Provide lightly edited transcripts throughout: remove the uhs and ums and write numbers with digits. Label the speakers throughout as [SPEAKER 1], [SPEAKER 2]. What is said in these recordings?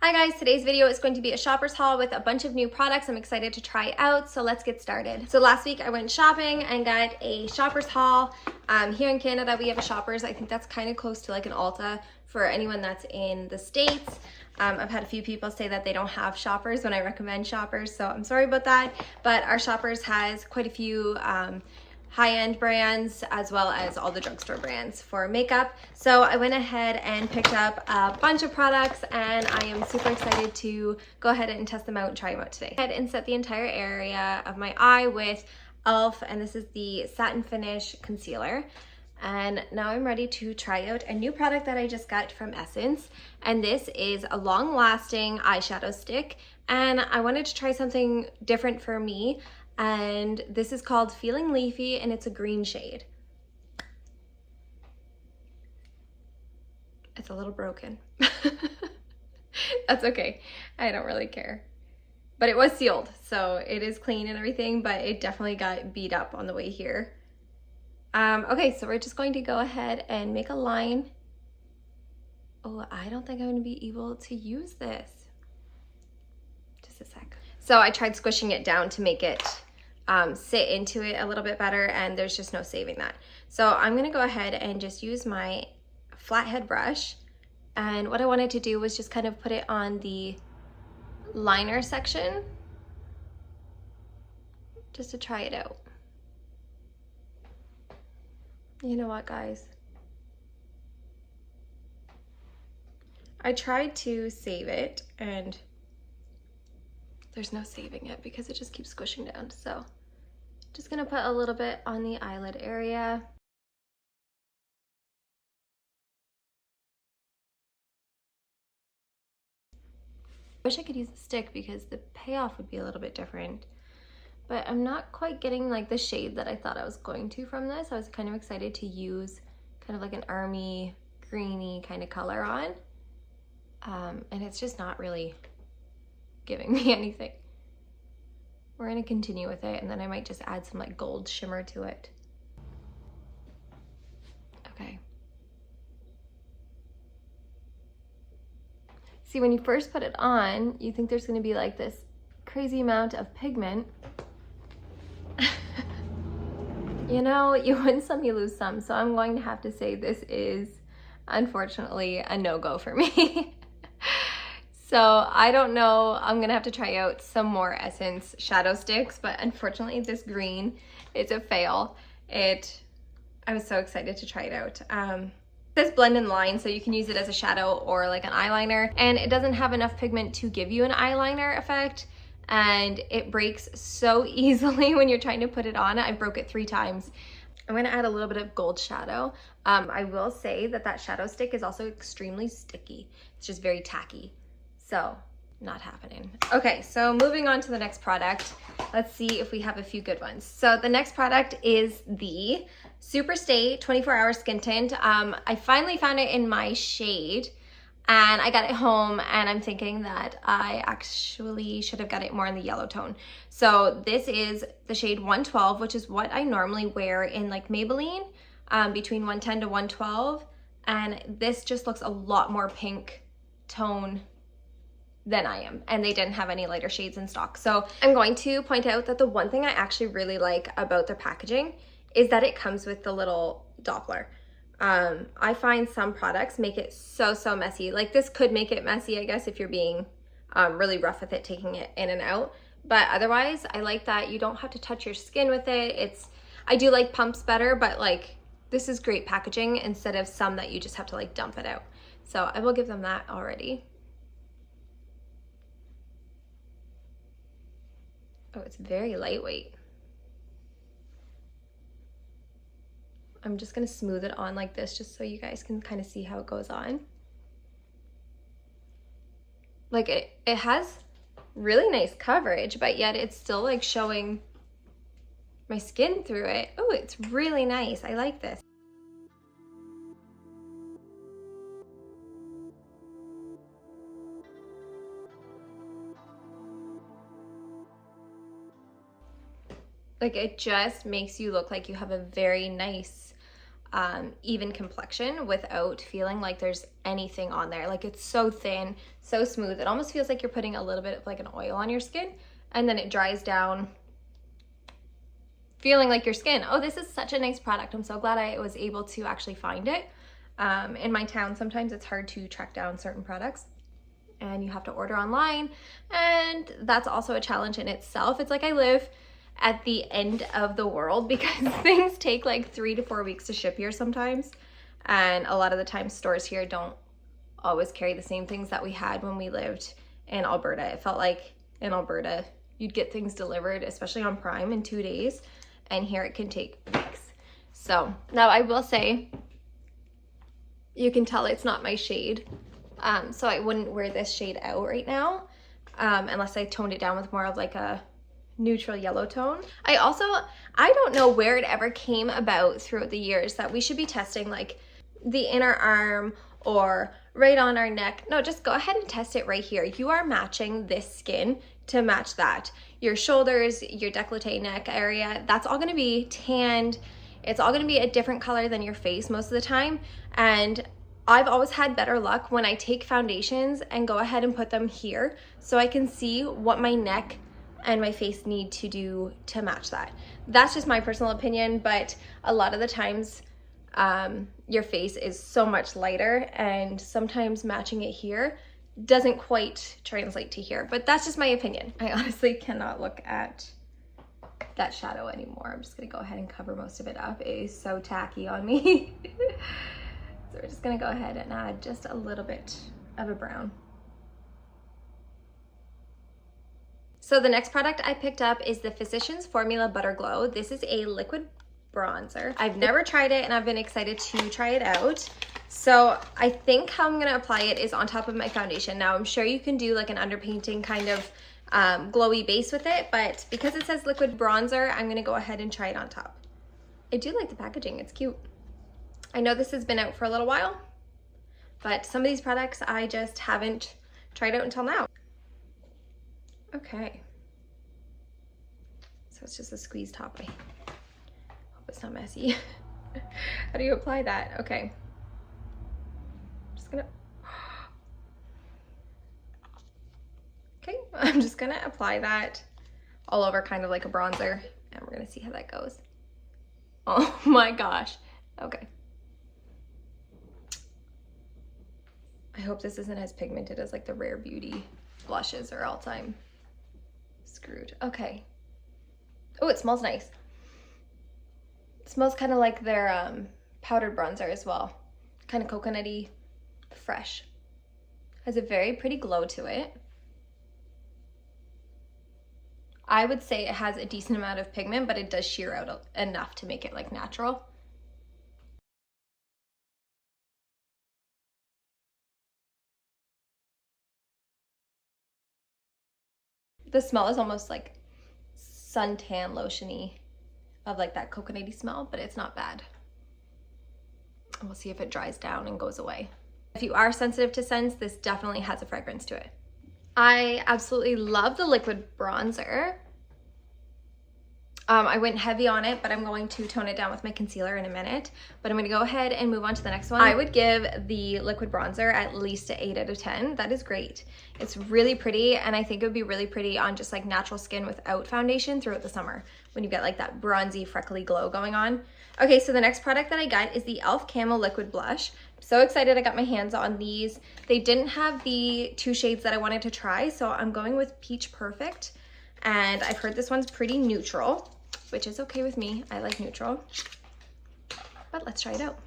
[SPEAKER 1] Hi guys, today's video is going to be a shopper's haul with a bunch of new products I'm excited to try out, so let's get started. So last week I went shopping and got a shopper's haul. Here in Canada we have a Shoppers. I think that's kind of close to like an Ulta for anyone that's in the States. I've had a few people say that they don't have Shoppers when I recommend Shoppers, so I'm sorry about that, but our Shoppers has quite a few high-end brands as well as all the drugstore brands for makeup. So I went ahead and picked up a bunch of products and I am super excited to go ahead and test them out and try them out today. Go ahead and set the entire area of my eye with e.l.f. and this is the Satin Finish Concealer. And now I'm ready to try out a new product that I just got from Essence. And this is a long-lasting eyeshadow stick. And I wanted to try something different for me. And this is called Feeling Leafy and it's a green shade. It's a little broken. That's okay. I don't really care. But it was sealed, so it is clean and everything, but it definitely got beat up on the way here. Okay, so we're just going to go ahead and make a line. Oh, I don't think I'm going to be able to use this. Just a sec. So I tried squishing it down to make it sit into it a little bit better, and there's just no saving that. So I'm gonna go ahead and just use my flathead brush, and what I wanted to do was just kind of put it on the liner section just to try it out. You know what, guys? I tried to save it and there's no saving it because it just keeps squishing down. So just gonna put a little bit on the eyelid area. I wish I could use a stick because the payoff would be a little bit different, but I'm not quite getting like the shade that I thought I was going to from this. I was kind of excited to use kind of like an army greeny kind of color on, and it's just not really giving me anything. We're gonna continue with it and then I might just add some like gold shimmer to it. Okay. See, when you first put it on, you think there's gonna be like this crazy amount of pigment. You know, you win some, you lose some. So I'm going to have to say this is unfortunately a no-go for me. So I don't know, I'm gonna have to try out some more Essence shadow sticks, but unfortunately this green is a fail. I was so excited to try it out. This blend and line, so you can use it as a shadow or like an eyeliner, and it doesn't have enough pigment to give you an eyeliner effect, and it breaks so easily when you're trying to put it on. I broke it 3 times. I'm gonna add a little bit of gold shadow. I will say that that shadow stick is also extremely sticky. It's just very tacky. So, not happening. Okay, so moving on to the next product. Let's see if we have a few good ones. So the next product is the Superstate 24-hour skin tint. I finally found it in my shade and I got it home and I'm thinking that I actually should have got it more in the yellow tone. So this is the shade 112, which is what I normally wear in like Maybelline, between 110 to 112. And this just looks a lot more pink tone than I am, and they didn't have any lighter shades in stock. So I'm going to point out that the one thing I actually really like about their packaging is that it comes with the little Doppler. I find some products make it so messy. Like this could make it messy, I guess, if you're being really rough with it, taking it in and out. But otherwise, I like that you don't have to touch your skin with it. I do like pumps better, but like this is great packaging instead of some that you just have to like dump it out. So I will give them that already. Oh, it's very lightweight. I'm just gonna smooth it on like this just so you guys can kind of see how it goes on. Like it has really nice coverage, but yet it's still like showing my skin through it. Oh, it's really nice. I like this. Like it just makes you look like you have a very nice even complexion without feeling like there's anything on there. Like it's so thin, so smooth. It almost feels like you're putting a little bit of like an oil on your skin, and then it dries down feeling like your skin. Oh, this is such a nice product. I'm so glad I was able to actually find it. In my town, sometimes it's hard to track down certain products and you have to order online, and that's also a challenge in itself. It's like I live at the end of the world because things take like 3 to 4 weeks to ship here sometimes, and a lot of the time stores here don't always carry the same things that we had when we lived in Alberta. It felt like in Alberta you'd get things delivered, especially on Prime, in 2 days, and here it can take weeks. So now I will say, you can tell it's not my shade, so I wouldn't wear this shade out right now unless I toned it down with more of like a neutral yellow tone. I don't know where it ever came about throughout the years that we should be testing like the inner arm or right on our neck. No, just go ahead and test it right here. You are matching this skin to match that. Your shoulders, your décolleté neck area, that's all gonna be tanned. It's all gonna be a different color than your face most of the time. And I've always had better luck when I take foundations and go ahead and put them here so I can see what my neck and my face need to do to match that. That's just my personal opinion, but a lot of the times your face is so much lighter, and sometimes matching it here doesn't quite translate to here, but that's just my opinion. I honestly cannot look at that shadow anymore. I'm just gonna go ahead and cover most of it up. It is so tacky on me. So we're just gonna go ahead and add just a little bit of a brown. So the next product I picked up is the Physicians Formula Butter Glow. This is a liquid bronzer. I've never tried it and I've been excited to try it out. So I think how I'm gonna apply it is on top of my foundation. Now I'm sure you can do like an underpainting kind of glowy base with it, but because it says liquid bronzer, I'm gonna go ahead and try it on top. I do like the packaging, it's cute. I know this has been out for a little while, but some of these products I just haven't tried out until now. Okay. So it's just a squeeze top. I hope it's not messy. How do you apply that? Okay. Okay, I'm just gonna apply that all over kind of like a bronzer, and we're gonna see how that goes. Oh my gosh. Okay. I hope this isn't as pigmented as like the Rare Beauty blushes, or else I'm screwed. Okay. Oh, it smells nice. It smells kind of like their powdered bronzer as well. Kind of coconutty, fresh. Has a very pretty glow to it. I would say it has a decent amount of pigment, but it does sheer out enough to make it like natural. The smell is almost like suntan lotion-y, of like that coconutty smell, but it's not bad. We'll see if it dries down and goes away. If you are sensitive to scents, this definitely has a fragrance to it. I absolutely love the liquid bronzer. I went heavy on it, but I'm going to tone it down with my concealer in a minute. But I'm gonna go ahead and move on to the next one. I would give the liquid bronzer at least an 8 out of 10. That is great. It's really pretty, and I think it would be really pretty on just like natural skin without foundation throughout the summer when you get like that bronzy, freckly glow going on. Okay, so the next product that I got is the e.l.f. Camo Liquid Blush. I'm so excited I got my hands on these. They didn't have the 2 shades that I wanted to try, so I'm going with Peach Perfect. And I've heard this one's pretty neutral, which is okay with me. I like neutral, but let's try it out.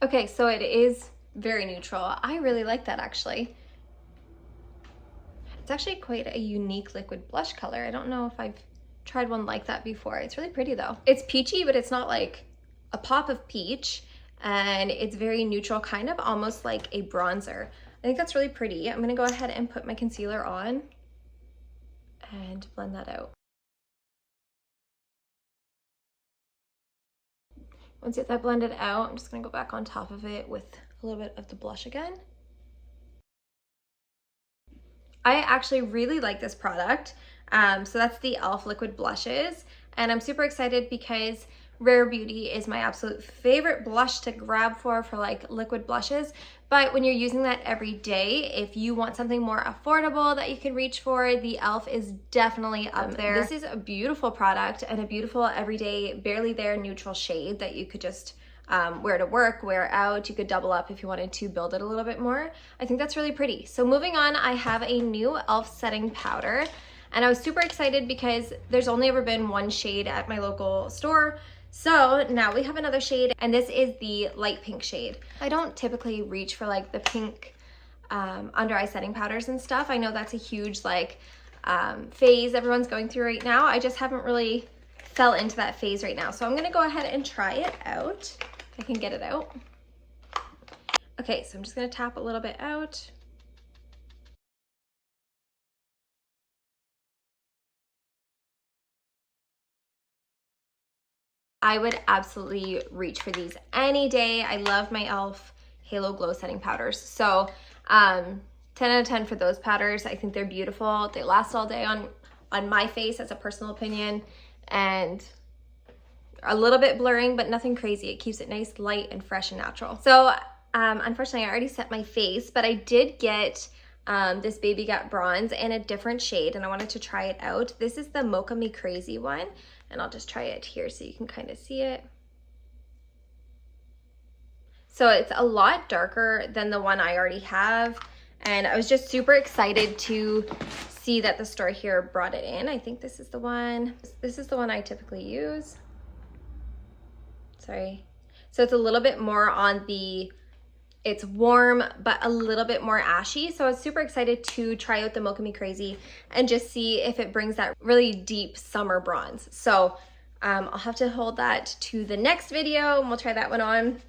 [SPEAKER 1] Okay, so it is very neutral. I really like that actually. It's actually quite a unique liquid blush color. I don't know if I've tried one like that before. It's really pretty though. It's peachy, but it's not like a pop of peach, and it's very neutral, kind of almost like a bronzer. I think that's really pretty. I'm gonna go ahead and put my concealer on and blend that out. Once you get that blended out, I'm just gonna go back on top of it with a little bit of the blush again. I actually really like this product. So that's the e.l.f. Liquid Blushes. And I'm super excited because Rare Beauty is my absolute favorite blush to grab for like liquid blushes. But when you're using that every day, if you want something more affordable that you can reach for, the e.l.f. is definitely up there. This is a beautiful product and a beautiful everyday, barely there neutral shade that you could just wear to work, wear out. You could double up if you wanted to build it a little bit more. I think that's really pretty. So moving on, I have a new e.l.f. setting powder. And I was super excited because there's only ever been one shade at my local store. So now we have another shade, and this is the light pink shade. I don't typically reach for like the pink under eye setting powders and stuff. I know that's a huge like phase everyone's going through right now. I just haven't really fell into that phase right now. So I'm gonna go ahead and try it out. If I can get it out. Okay, so I'm just gonna tap a little bit out. I would absolutely reach for these any day. I love my e.l.f. Halo Glow Setting Powders. So 10 out of 10 for those powders. I think they're beautiful. They last all day on my face, as a personal opinion, and a little bit blurring, but nothing crazy. It keeps it nice, light, and fresh and natural. So unfortunately, I already set my face, but I did get this Baby Got Bronze in a different shade, and I wanted to try it out. This is the Mocha Me Crazy one, and I'll just try it here so you can kind of see it. So it's a lot darker than the one I already have, and I was just super excited to see that the store here brought it in. I think this is the one. This is the one I typically use. Sorry. So it's a little bit more on the, it's warm, but a little bit more ashy. So I was super excited to try out the Mocha Me Crazy and just see if it brings that really deep summer bronze. So I'll have to hold that to the next video and we'll try that one on.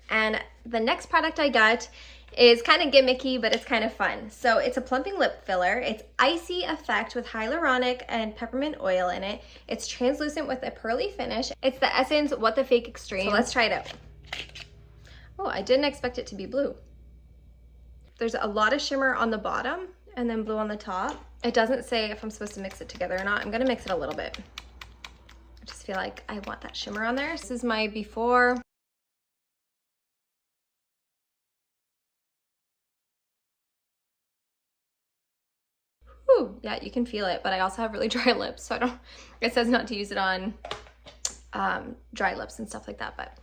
[SPEAKER 1] And the next product I got is kind of gimmicky, but it's kind of fun. So it's a plumping lip filler. It's Icy Effect with hyaluronic and peppermint oil in it. It's translucent with a pearly finish. It's the Essence What the Fake Extreme. So let's try it out. Oh, I didn't expect it to be blue. There's a lot of shimmer on the bottom and then blue on the top. It doesn't say if I'm supposed to mix it together or not. I'm gonna mix it a little bit. I just feel like I want that shimmer on there. This is my before. Whew, yeah, you can feel it, but I also have really dry lips, so it says not to use it on dry lips and stuff like that, but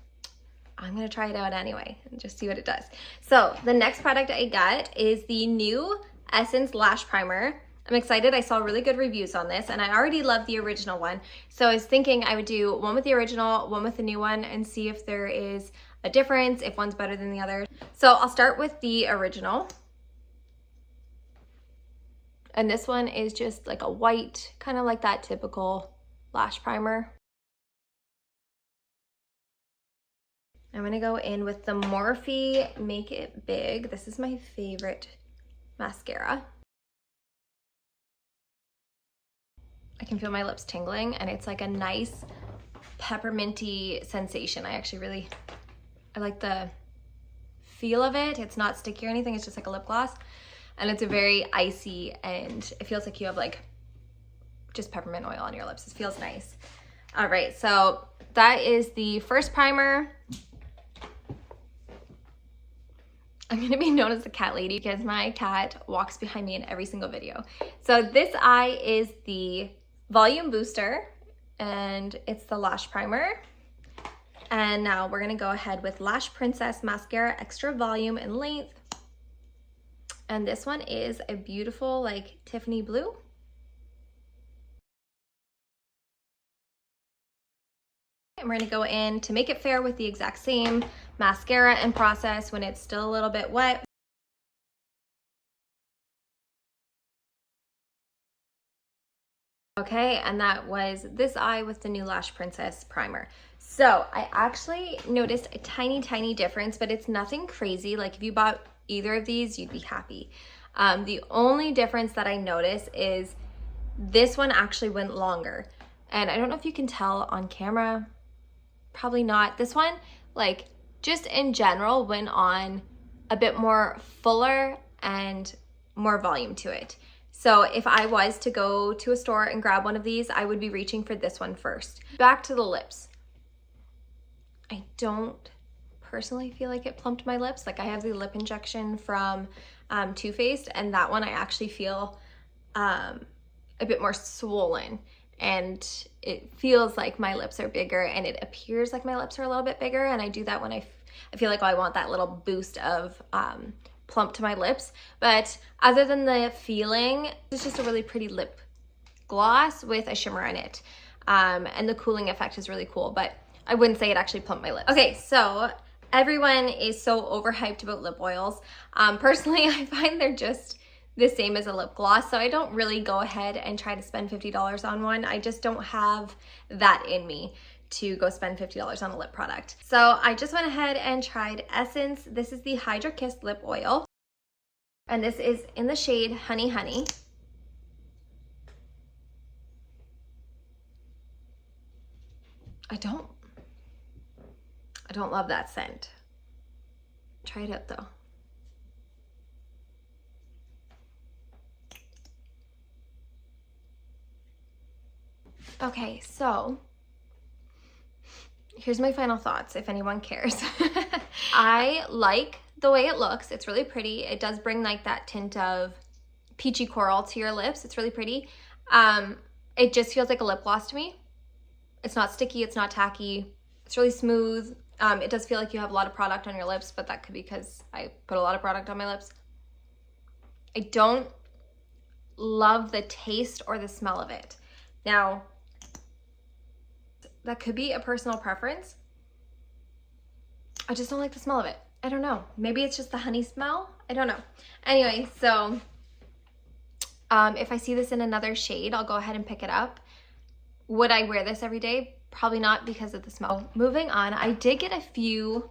[SPEAKER 1] I'm gonna try it out anyway and just see what it does. So the next product I got is the new Essence Lash Primer. I'm excited. I saw really good reviews on this, and I already love the original one. So I was thinking I would do one with the original, one with the new one, and see if there is a difference, if one's better than the other. So I'll start with the original. And this one is just like a white, kind of like that typical lash primer. I'm gonna go in with the Morphe Make It Big. This is my favorite mascara. I can feel my lips tingling, and it's like a nice pepperminty sensation. I like the feel of it. It's not sticky or anything, it's just like a lip gloss. And it's a very icy, and it feels like you have like just peppermint oil on your lips. It feels nice. All right, so that is the first primer. I'm gonna be known as the cat lady because my cat walks behind me in every single video. So this eye is the volume booster, and it's the lash primer. And now we're gonna go ahead with Lash Princess Mascara, extra volume and length. And this one is a beautiful like Tiffany blue. And we're gonna go in to make it fair with the exact same mascara and process when it's still a little bit wet. Okay, and that was this eye with the new Lash Princess primer. So I actually noticed a tiny difference, but it's nothing crazy. Like if you bought either of these, you'd be happy. The only difference that I notice is this one actually went longer. And I don't know if you can tell on camera, probably not. This one, like, just in general, went on a bit more fuller and more volume to it. So if I was to go to a store and grab one of these, I would be reaching for this one first. Back to the lips. I don't personally feel like it plumped my lips. Like, I have the lip injection from Too Faced, and that one I actually feel a bit more swollen, and it feels like my lips are bigger, and it appears like my lips are a little bit bigger, and I do that when I feel like, oh, I want that little boost of plump to my lips. But other than the feeling, it's just a really pretty lip gloss with a shimmer in it, and the cooling effect is really cool, but I wouldn't say it actually plumped my lips. Okay, so everyone is so overhyped about lip oils. Personally, I find they're just the same as a lip gloss, so I don't really go ahead and try to spend $50 on one. I just don't have that in me to go spend $50 on a lip product. So I just went ahead and tried Essence. This is the Hydra Kiss Lip Oil, and this is in the shade Honey Honey. I don't love that scent. Try it out though. Okay, so here's my final thoughts, if anyone cares. I like the way it looks. It's really pretty. It does bring like that tint of peachy coral to your lips. It's really pretty. It just feels like a lip gloss to me. It's not sticky, it's not tacky. It's really smooth. It does feel like you have a lot of product on your lips, but that could be because I put a lot of product on my lips. I don't love the taste or the smell of it. Now, that could be a personal preference. I just don't like the smell of it. I don't know. Maybe it's just the honey smell. I don't know. Anyway, so if I see this in another shade, I'll go ahead and pick it up. Would I wear this every day? Probably not because of the smell. Moving on, I did get a few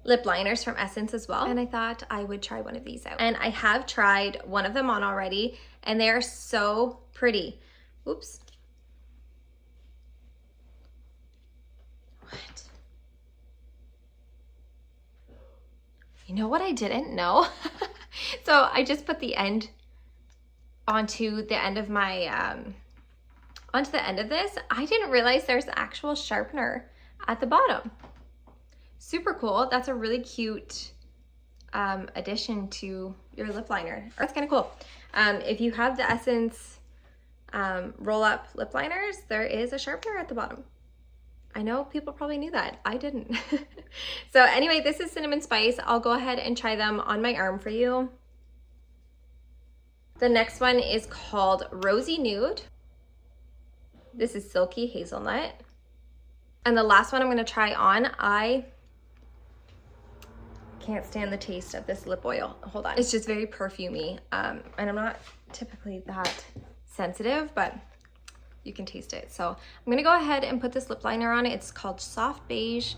[SPEAKER 1] lip liners from Essence as well, and I thought I would try one of these out. And I have tried one of them on already, and they are so pretty. Oops. What? You know what I didn't know? So I just put the end onto the end of my onto the end of this. I didn't realize there's actual sharpener at the bottom. Super cool. That's a really cute addition to your lip liner. That's kind of cool. If you have the Essence roll up lip liners, there is a sharpener at the bottom. I know people probably knew that. I didn't. So anyway, this is Cinnamon Spice. I'll go ahead and try them on my arm for you. The next one is called Rosy Nude. This is Silky Hazelnut. And the last one I'm gonna try on, I can't stand the taste of this lip oil. Hold on. It's just very perfumey. And I'm not typically that sensitive, but you can taste it. So I'm gonna go ahead and put this lip liner on. It's called Soft Beige.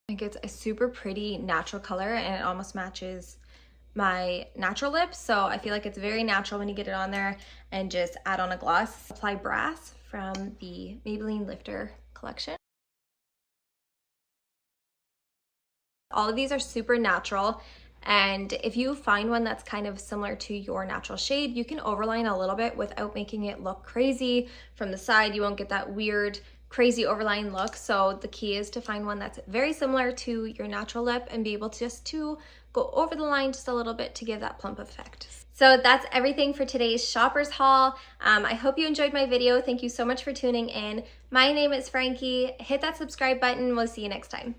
[SPEAKER 1] I think it's a super pretty natural color, and it almost matches my natural lips, so I feel like it's very natural when you get it on there and just add on a gloss. Apply Brass from the Maybelline Lifter collection. All of these are super natural, and if you find one that's kind of similar to your natural shade, you can overline a little bit without making it look crazy from the side. You won't get that weird crazy overline look. So the key is to find one that's very similar to your natural lip and be able to just to go over the line just a little bit to give that plump effect. So that's everything for today's shoppers haul. I hope you enjoyed my video. Thank you so much for tuning in. My name is Frankie. Hit that subscribe button. We'll see you next time.